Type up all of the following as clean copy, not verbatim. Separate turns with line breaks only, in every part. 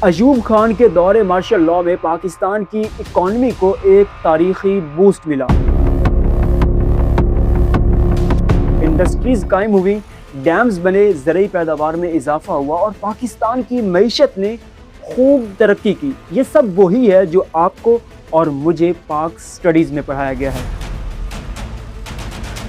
ایوب خان کے دور martial law میں پاکستان کی اکانومی کو ایک تاریخی بوسٹ ملا، انڈسٹریز قائم ہوئی، ڈیمز بنے، زرعی پیداوار میں اضافہ ہوا اور پاکستان کی معیشت نے خوب ترقی کی۔ یہ سب وہی ہے جو آپ کو اور مجھے پاک سٹڈیز میں پڑھایا گیا ہے،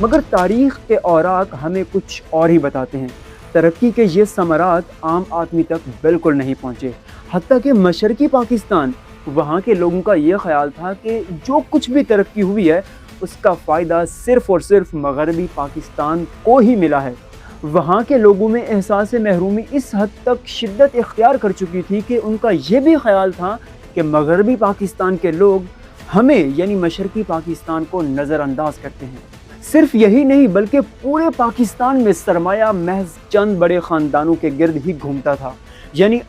مگر تاریخ کے اوراق ہمیں کچھ اور ہی بتاتے ہیں۔ ترقی کے یہ ثمرات عام آدمی تک بالکل نہیں پہنچے، حتیٰ کہ مشرقی پاکستان، وہاں کے لوگوں کا یہ خیال تھا کہ جو کچھ بھی ترقی ہوئی ہے اس کا فائدہ صرف اور صرف مغربی پاکستان کو ہی ملا ہے۔ وہاں کے لوگوں میں احساس محرومی اس حد تک شدت اختیار کر چکی تھی کہ ان کا یہ بھی خیال تھا کہ مغربی پاکستان کے لوگ ہمیں یعنی مشرقی پاکستان کو نظر انداز کرتے ہیں۔ صرف یہی نہیں بلکہ پورے پاکستان میں سرمایہ محض چند بڑے خاندانوں کے گرد ہی گھومتا تھا، یعنی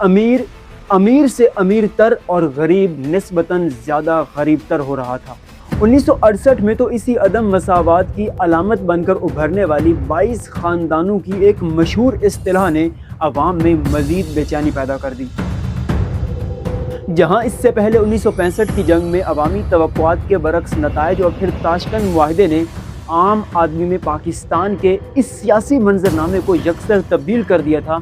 امیر سے امیر تر اور غریب نسبتاً زیادہ غریب تر ہو رہا تھا۔ 1968 میں تو اسی عدم مساوات کی علامت بن کر ابھرنے والی 22 خاندانوں کی ایک مشہور اصطلاح نے عوام میں مزید بے چینی پیدا کر دی۔ جہاں اس سے پہلے 1965 کی جنگ میں عوامی توقعات کے برعکس نتائج اور پھر تاشکند معاہدے نے عام آدمی میں پاکستان کے اس سیاسی منظرنامے کو یکسر تبدیل کر دیا تھا،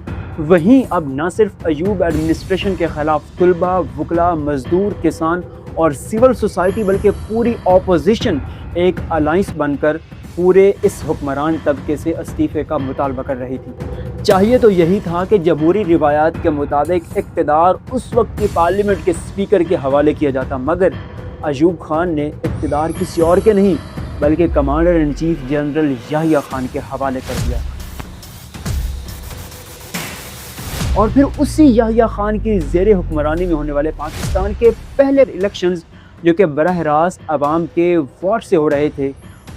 وہیں اب نہ صرف ایوب ایڈمنسٹریشن کے خلاف طلباء، وکلاء، مزدور، کسان اور سول سوسائٹی بلکہ پوری اپوزیشن ایک الائنس بن کر پورے اس حکمران طبقے سے استعفے کا مطالبہ کر رہی تھی۔ چاہیے تو یہی تھا کہ جمہوری روایات کے مطابق اقتدار اس وقت کی پارلیمنٹ کے اسپیکر کے حوالے کیا جاتا، مگر ایوب خان نے اقتدار کسی اور کے نہیں بلکہ commander in chief general Yahya Khan کے حوالے کر دیا، اور پھر اسی یحییٰ خان کی زیر حکمرانی میں ہونے والے پاکستان کے پہلے الیکشنز جو کہ براہ راست عوام کے ووٹ سے ہو رہے تھے،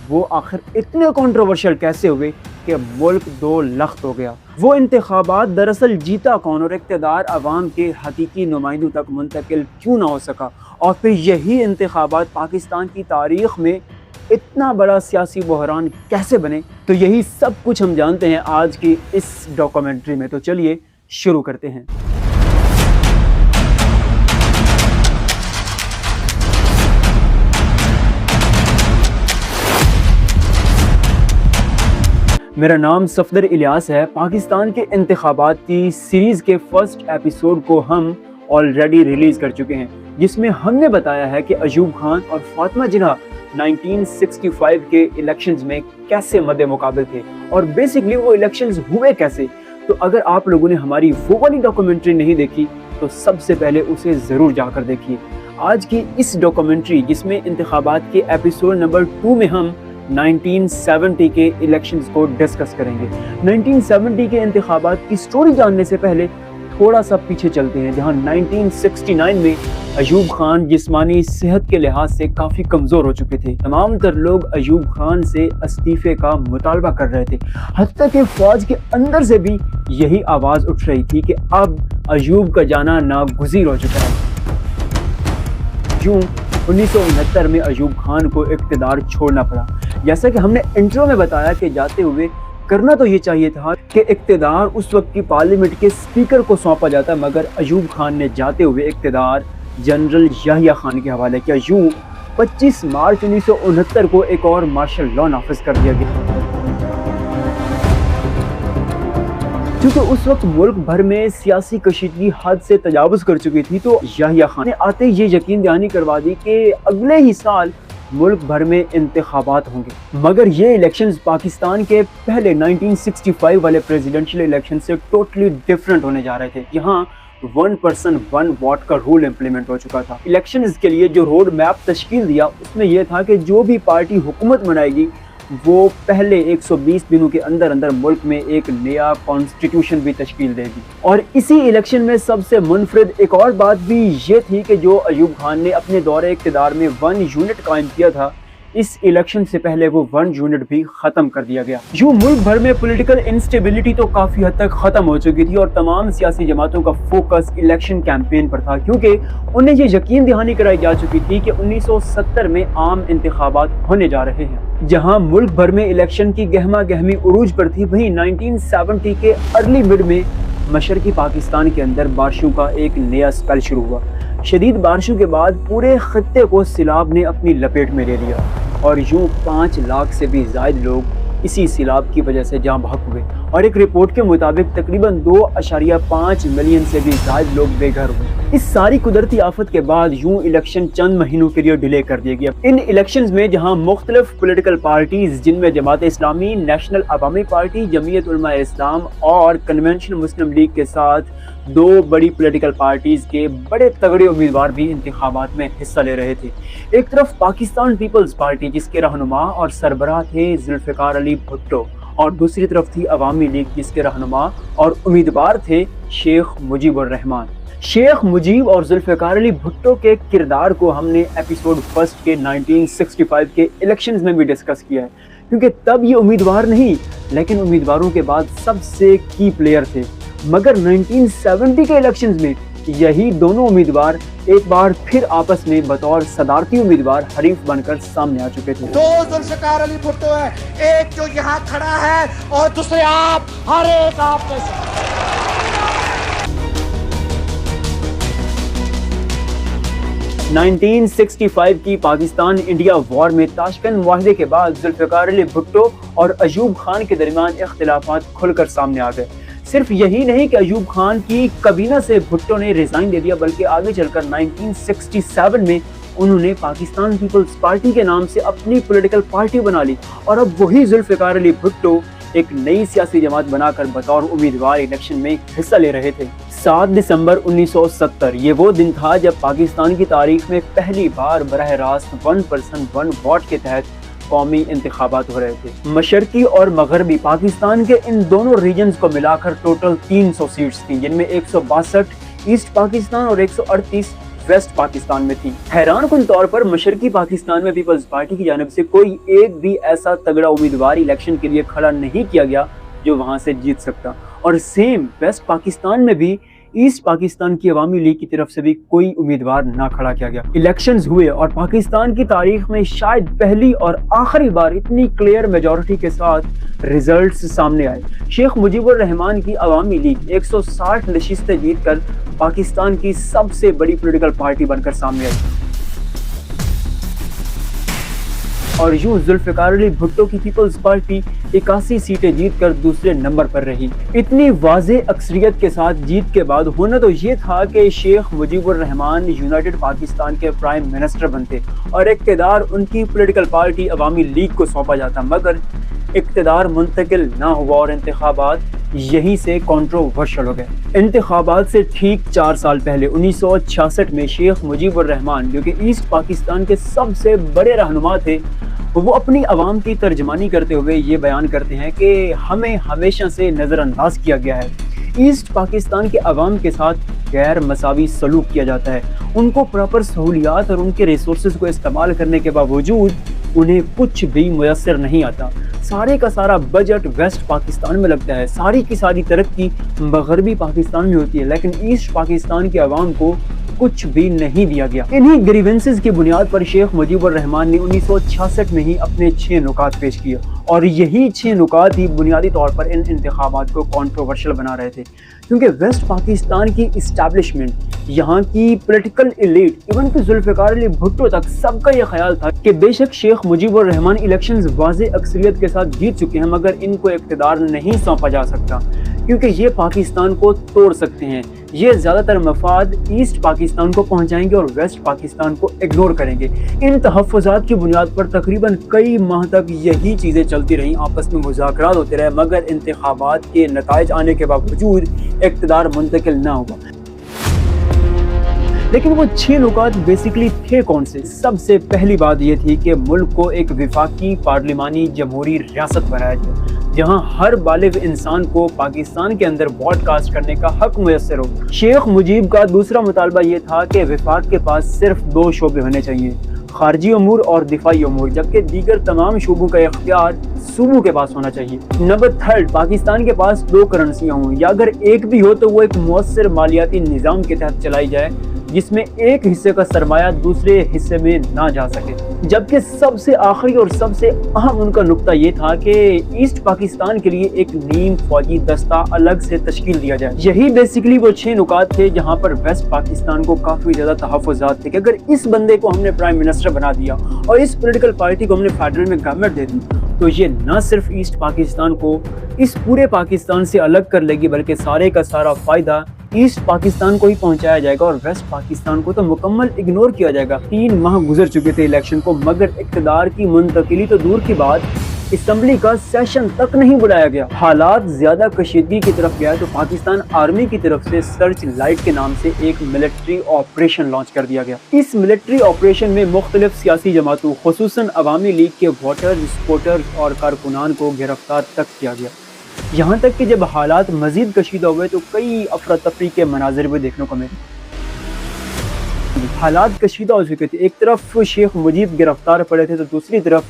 وہ آخر اتنے کنٹروورشل کیسے ہوئے کہ ملک دو لخت ہو گیا۔ وہ انتخابات دراصل جیتا کون اور اقتدار عوام کے حقیقی نمائندوں تک منتقل کیوں نہ ہو سکا، اور پھر یہی انتخابات پاکستان کی تاریخ میں اتنا بڑا سیاسی بحران کیسے بنے، تو یہی سب کچھ ہم جانتے ہیں آج کی اس ڈاکومنٹری میں۔ تو چلیے شروع کرتے ہیں۔ میرا نام صفدر الیاس ہے۔ پاکستان کے انتخابات کی سیریز کے فرسٹ ایپیسوڈ کو ہم آلریڈی ریلیز کر چکے ہیں، جس میں ہم نے بتایا ہے کہ ایوب خان اور فاطمہ جناح 1965 کے الیکشنز میں کیسے مد مقابل تھے اور بیسکلی وہ الیکشنز ہوئے کیسے۔ تو اگر آپ لوگوں نے ہماری وہ والی ڈاکومنٹری نہیں دیکھی تو سب سے پہلے اسے ضرور جا کر دیکھیے۔ آج کی اس ڈاکومنٹری جس میں انتخابات کے ایپیسوڈ نمبر 2 میں ہم 1970 کے الیکشنز کو ڈسکس کریں گے۔ 1970 کے انتخابات کی سٹوری جاننے سے پہلے تھوڑا سا پیچھے چلتے ہیں، جہاں 1969 میں ایوب خان جسمانی صحت کے لحاظ سے کافی کمزور ہو چکے تھے۔ تمام تر لوگ ایوب خان سے استعفے کا مطالبہ کر رہے تھے، حتیٰ کہ فوج کے اندر سے بھی یہی آواز اٹھ رہی تھی کہ اب ایوب کا جانا ناگزیر ہو چکا ہے۔ یوں 1969 میں ایوب خان کو اقتدار چھوڑنا پڑا۔ جیسا کہ ہم نے انٹرو میں بتایا کہ جاتے ہوئے کرنا تو یہ چاہیے تھا کہ اقتدار اس وقت کی پارلیمنٹ کے اسپیکر کو سونپا جاتا، مگر ایوب خان نے جاتے ہوئے اقتدار جنرل یحییٰ خان کے حوالے کیا۔ یوں 25 مارچ 1969 کو ایک اور مارشل لاء نافذ کر دیا گیا۔ چونکہ اس وقت ملک بھر میں سیاسی کشیدگی حد سے تجاوز کر چکی تھی، تو یحییٰ خان نے آتے یہ یقین دہانی کروا دی کہ اگلے ہی سال ملک بھر میں انتخابات ہوں گے۔ مگر یہ الیکشنز پاکستان کے پہلے 1965 والے پریزیڈنشل الیکشن سے ٹوٹلی ڈیفرنٹ ہونے جا رہے تھے۔ یہاں 1 پرسن 1 ووٹ کا رول امپلیمنٹ ہو چکا تھا۔ الیکشنز کے لیے جو روڈ میپ تشکیل دیا اس میں یہ تھا کہ جو بھی پارٹی حکومت بنائے گی وہ پہلے 120 دنوں کے اندر ملک میں ایک نیا کانسٹیٹیوشن بھی تشکیل دے گی۔ اور اسی الیکشن میں سب سے منفرد ایک اور بات بھی یہ تھی کہ جو ایوب خان نے اپنے دور اقتدار میں 1 یونٹ قائم کیا تھا، اس الیکشن سے پہلے وہ 1 یونٹ بھی ختم کر دیا گیا۔ یوں ملک بھر میں پولیٹیکل انسٹیبلٹی تو کافی حد تک ختم ہو چکی تھی اور تمام سیاسی جماعتوں کا فوکس الیکشن کیمپین پر تھا، کیونکہ انہیں یہ یقین دہانی کرائی جا چکی تھی کہ 1970 میں عام انتخابات ہونے جا رہے ہیں۔ جہاں ملک بھر میں الیکشن کی گہما گہمی عروج پر تھی، وہیں 1970 کے ارلی مڈ میں مشرقی پاکستان کے اندر بارشوں کا ایک نیا سپیل شروع ہوا۔ شدید بارشوں کے بعد پورے خطے کو سیلاب نے اپنی لپیٹ میں لے لیا اور یوں 5 لاکھ سے بھی زائد لوگ اسی سیلاب کی وجہ سے جاں بحق ہوئے، اور ایک رپورٹ کے مطابق تقریباً 2.5 ملین سے بھی زائد لوگ بے گھر ہوئے۔ اس ساری قدرتی آفت کے بعد یوں الیکشن چند مہینوں کے لیے ڈیلے کر دیا گیا۔ ان الیکشنز میں جہاں مختلف پولیٹیکل پارٹیز جن میں جماعت اسلامی، نیشنل عوامی پارٹی، جمعیت علماء اسلام اور کنونشن مسلم لیگ کے ساتھ 2 بڑی پولیٹیکل پارٹیز کے بڑے تگڑے امیدوار بھی انتخابات میں حصہ لے رہے تھے۔ ایک طرف پاکستان پیپلز پارٹی جس کے رہنما اور سربراہ تھے ذوالفقار علی بھٹو، اور دوسری طرف تھی عوامی لیگ جس کے رہنما اور امیدوار تھے شیخ مجیب الرحمان۔ شیخ مجیب اور ذوالفقار علی بھٹو کے کردار کو ہم نے ایپیسوڈ 1 کے 1965 کے الیکشنز میں بھی ڈسکس کیا ہے، کیونکہ تب یہ امیدوار نہیں لیکن امیدواروں کے بعد سب سے کی پلیئر تھے، مگر 1970 کے الیکشنز میں یہی دونوں امیدوار ایک بار پھر آپس میں بطور صدارتی امیدوار حریف بن کر سامنے آ چکے تھے۔
2 ذوالفقار علی بھٹو ہے، ایک جو یہاں کھڑا ہے اور دوسرے آپ، ہر ایک آپ میں سے۔
1965 کی پاکستان انڈیا وار میں تاشکند معاہدے کے بعد ذوالفقار علی بھٹو اور ایوب خان کے درمیان اختلافات کھل کر سامنے آ گئے۔ صرف یہی نہیں کہ ایوب خان کی کابینہ سے بھٹو نے ریزائن دے دیا، بلکہ آگے چل کر 1967 میں انہوں نے پاکستان پیپلز پارٹی کے نام سے اپنی پولیٹیکل پارٹی بنا لی، اور اب وہی ذوالفقار علی بھٹو ایک نئی سیاسی جماعت بنا کر بطور امیدوار الیکشن میں حصہ لے رہے تھے۔ 7 دسمبر 1970 یہ وہ دن تھا جب پاکستان کی تاریخ میں پہلی بار براہ راست 1 پرسن 1 ووٹ کے تحت قومی انتخابات ہو رہے تھے۔ مشرقی اور مغربی پاکستان کے ان دونوں ریجنز کو ملا کر ٹوٹل 300 سیٹس تھیں، جن میں 162 ایسٹ پاکستان اور 138 ویسٹ پاکستان میں تھی۔ حیران کن طور پر مشرقی پاکستان میں پیپلز پارٹی کی جانب سے کوئی ایک بھی ایسا تگڑا امیدوار الیکشن کے لیے کھڑا نہیں کیا گیا جو وہاں سے جیت سکتا، اور سیم ویسٹ پاکستان میں بھی ایسٹ پاکستان کی عوامی لیگ کی طرف سے بھی کوئی امیدوار نہ کھڑا کیا گیا۔ الیکشنز ہوئے اور پاکستان کی تاریخ میں شاید پہلی اور آخری بار اتنی کلیئر میجورٹی کے ساتھ ریزلٹس سامنے آئے۔ شیخ مجیب الرحمان کی عوامی لیگ 160 نشستیں جیت کر پاکستان کی سب سے بڑی پولیٹیکل پارٹی بن کر سامنے آئی، اور یوں ذوالفقار علی بھٹو کی پیپلز پارٹی 81 سیٹیں جیت کر دوسرے نمبر پر رہی۔ اتنی واضح اکثریت کے ساتھ جیت کے بعد ہونا تو یہ تھا کہ شیخ مجیب الرحمان یونائٹڈ پاکستان کے پرائم منسٹر بنتے اور اقتدار ان کی پولیٹیکل پارٹی عوامی لیگ کو سونپا جاتا، مگر اقتدار منتقل نہ ہوا اور انتخابات یہیں سے کنٹروورشل ہو گئے۔ انتخابات سے ٹھیک 4 سال پہلے 1966 میں شیخ مجیب الرحمان جو کہ ایسٹ پاکستان کے سب سے بڑے رہنما تھے، وہ اپنی عوام کی ترجمانی کرتے ہوئے یہ بیان کرتے ہیں کہ ہمیں ہمیشہ سے نظر انداز کیا گیا ہے، ایسٹ پاکستان کے عوام کے ساتھ غیر مساوی سلوک کیا جاتا ہے، ان کو پراپر سہولیات اور ان کے ریسورسز کو استعمال کرنے کے باوجود انہیں کچھ بھی میسر نہیں آتا، سارے کا سارا بجٹ ویسٹ پاکستان میں لگتا ہے، ساری کی ساری ترقی مغربی پاکستان میں ہوتی ہے، لیکن ایسٹ پاکستان کے عوام کو کچھ بھی نہیں دیا گیا۔ انہی گریونسز کی بنیاد پر شیخ مجیب الرحمان نے 1966 میں ہی اپنے 6 نکات پیش کیے، اور یہی 6 نکات ہی بنیادی طور پر ان انتخابات کو کنٹروورشل بنا رہے تھے، کیونکہ ویسٹ پاکستان کی اسٹیبلشمنٹ، یہاں کی پولیٹیکل ایلیٹ، ایون کہ ذوالفقار علی بھٹو تک سب کا یہ خیال تھا کہ بے شک شیخ مجیب الرحمان الیکشنز واضح اکثریت کے ساتھ جیت چکے ہیں، مگر ان کو اقتدار نہیں سونپا جا سکتا، کیونکہ یہ پاکستان کو توڑ سکتے ہیں، یہ زیادہ تر مفاد ایسٹ پاکستان کو پہنچائیں گے اور ویسٹ پاکستان کو اگنور کریں گے۔ ان تحفظات کی بنیاد پر تقریباً کئی ماہ تک یہی چیزیں چلتی رہیں، آپس میں مذاکرات ہوتے رہے، مگر انتخابات کے نتائج آنے کے باوجود اقتدار منتقل نہ ہوا۔ لیکن وہ 6 نکات بیسیکلی تھے کون سے؟ سب سے پہلی بات یہ تھی کہ ملک کو ایک وفاقی پارلیمانی جمہوری ریاست بنایا جائے، جہاں ہر بالغ انسان کو پاکستان کے اندر ووٹ کاسٹ کرنے کا حق میسر ہو۔ شیخ مجیب کا دوسرا مطالبہ یہ تھا کہ وفاق کے پاس صرف 2 شعبے ہونے چاہیے، خارجی امور اور دفاعی امور، جبکہ دیگر تمام شعبوں کا اختیار صوبوں کے پاس ہونا چاہیے۔ نمبر 3، پاکستان کے پاس 2 کرنسیاں ہوں، یا اگر ایک بھی ہو تو وہ ایک مؤثر مالیاتی نظام کے تحت چلائی جائے جس میں ایک حصے کا سرمایہ دوسرے حصے میں نہ جا سکے، جبکہ سب سے آخری اور سب سے اہم ان کا نقطہ یہ تھا کہ ایسٹ پاکستان کے لیے ایک نیم فوجی دستہ الگ سے تشکیل دیا جائے۔ یہی بیسیکلی وہ 6 نکات تھے جہاں پر ویسٹ پاکستان کو کافی زیادہ تحفظات تھے کہ اگر اس بندے کو ہم نے پرائم منسٹر بنا دیا اور اس پولیٹیکل پارٹی کو ہم نے فیڈرل میں گورنمنٹ دے دی تو یہ نہ صرف ایسٹ پاکستان کو اس پورے پاکستان سے الگ کر لے گی بلکہ سارے کا سارا فائدہ ایسٹ پاکستان کو ہی پہنچایا جائے گا اور ویسٹ پاکستان کو تو مکمل اگنور کیا جائے گا۔ 3 ماہ گزر چکے تھے الیکشن کو، مگر اقتدار کی منتقلی تو دور کی بات، اسمبلی کا سیشن تک نہیں بلایا گیا۔ حالات زیادہ کشیدگی کی طرف گیا تو پاکستان آرمی کی طرف سے سرچ لائٹ کے نام سے ایک ملٹری آپریشن لانچ کر دیا گیا۔ اس ملٹری آپریشن میں مختلف سیاسی جماعتوں خصوصاً عوامی لیگ کے ووٹر، سپورٹرز اور کارکنان کو گرفتار تک کیا گیا، یہاں تک کہ جب حالات مزید کشیدہ ہوئے تو کئی افراتفری کے مناظر بھی دیکھنے کو ملے۔ حالات کشیدہ ہو چکے تھے، ایک طرف شیخ مجیب گرفتار پڑے تھے تو دوسری طرف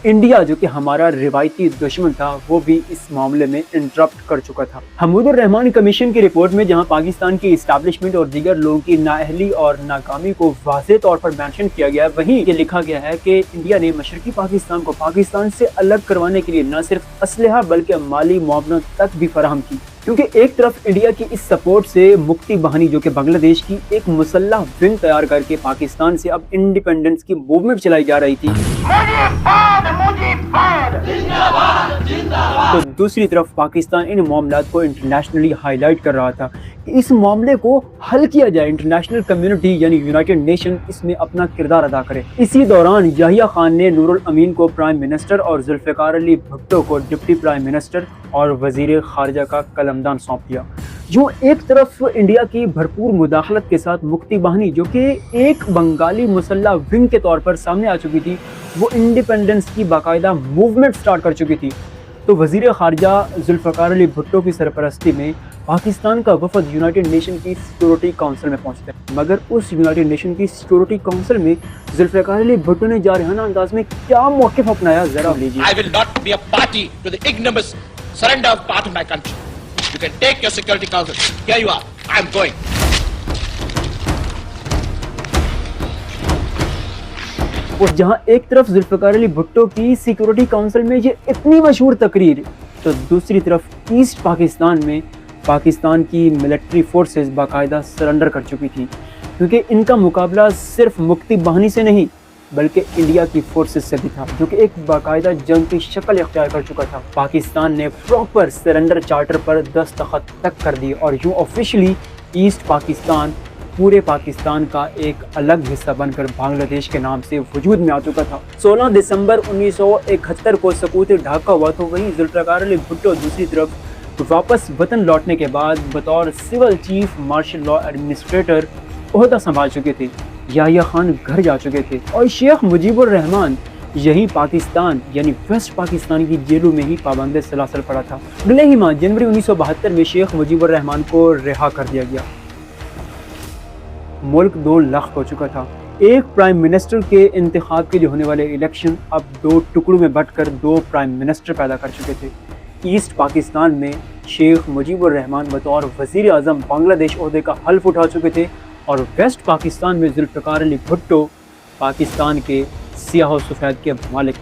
انڈیا جو کہ ہمارا روایتی دشمن تھا وہ بھی اس معاملے میں انٹرپٹ کر چکا تھا۔ حمود الرحمان کمیشن کی رپورٹ میں جہاں پاکستان کی اسٹیبلشمنٹ اور دیگر لوگوں کی نااہلی اور ناکامی کو واضح طور پر مینشن کیا گیا ہے، وہیں یہ لکھا گیا ہے کہ انڈیا نے مشرقی پاکستان کو پاکستان سے الگ کروانے کے لیے نہ صرف اسلحہ بلکہ مالی معاونت تک بھی فراہم کی، کیونکہ ایک طرف انڈیا کی اس سپورٹ سے مکتی بہانی جو کہ بنگلہ دیش کی ایک مسلح ونگ تیار کر کے پاکستان سے اب انڈیپینڈنس کی موومنٹ چلائی جا رہی تھی، تو دوسری طرف پاکستان ان معاملات کو انٹرنیشنلی ہائی لائٹ کر رہا تھا کہ اس معاملے کو حل کیا جائے، انٹرنیشنل کمیونٹی یعنی یونائٹڈ نیشن اس میں اپنا کردار ادا کرے۔ اسی دوران یحییٰ خان نے نور الامین کو پرائم منسٹر اور ذوالفقار علی بھٹو کو ڈپٹی پرائم منسٹر اور وزیر خارجہ کا قلمدان سونپ دیا۔ جو ایک طرف انڈیا کی بھرپور مداخلت کے ساتھ مکتی بہانی جو کہ ایک بنگالی مسلح ونگ کے طور پر سامنے آ چکی تھی، وہ انڈیپینڈنس کی باقاعدہ موومنٹ سٹارٹ کر چکی تھی، تو وزیر خارجہ ذوالفقار علی بھٹو کی سرپرستی میں پاکستان کا وفد یونائٹڈ نیشن کی سیکورٹی کونسل میں پہنچتا ہے، مگر اس یونائٹڈ نیشن کی سیکورٹی کونسل میں ذوالفقار علی بھٹو نے جارحانہ انداز میں کیا موقف اپنایا، ذرا لیجیے۔
I will not be a party to the ignominious surrender of part of my country. You can take your security council. Here you are. I am going.
اور جہاں ایک طرف ذوالفقار علی بھٹو کی سیکورٹی کونسل میں یہ اتنی مشہور تقریر، تو دوسری طرف ایسٹ پاکستان میں پاکستان کی ملٹری فورسز باقاعدہ سرنڈر کر چکی تھی، کیونکہ ان کا مقابلہ صرف مکتی بہانی سے نہیں بلکہ انڈیا کی فورسز سے بھی تھا جو کہ ایک باقاعدہ جنگ کی شکل اختیار کر چکا تھا۔ پاکستان نے پراپر سرنڈر چارٹر پر دستخط تک کر دی اور یوں آفیشلی ایسٹ پاکستان پورے پاکستان کا ایک الگ حصہ بن کر بنگلہ دیش کے نام سے وجود میں آ چکا تھا۔ 16 دسمبر 1971 کو سقوط ڈھاکہ ہوا تو وہیں ذوالفقار علی بھٹو دوسری طرف واپس وطن لوٹنے کے بعد بطور civil chief martial law administrator عہدہ سنبھال چکے تھے، یحییٰ خان گھر جا چکے تھے اور شیخ مجیب الرحمان یہی پاکستان یعنی ویسٹ پاکستان کی جیلوں میں ہی پابند سلاسل پڑا تھا۔ اگلے ہی ماہ جنوری 1972 میں شیخ مجیب الرحمان کو رہا کر دیا گیا۔ ملک 2 لاکھ ہو چکا تھا۔ ایک پرائم منسٹر کے انتخاب کے لیے ہونے والے الیکشن اب 2 ٹکڑوں میں بٹ کر 2 پرائم منسٹر پیدا کر چکے تھے۔ ایسٹ پاکستان میں شیخ مجیب الرحمان بطور وزیر اعظم بنگلہ دیش عہدے کا حلف اٹھا چکے تھے اور ویسٹ پاکستان میں ذوالفقار علی بھٹو پاکستان کے سیاہ و سفید کے مالک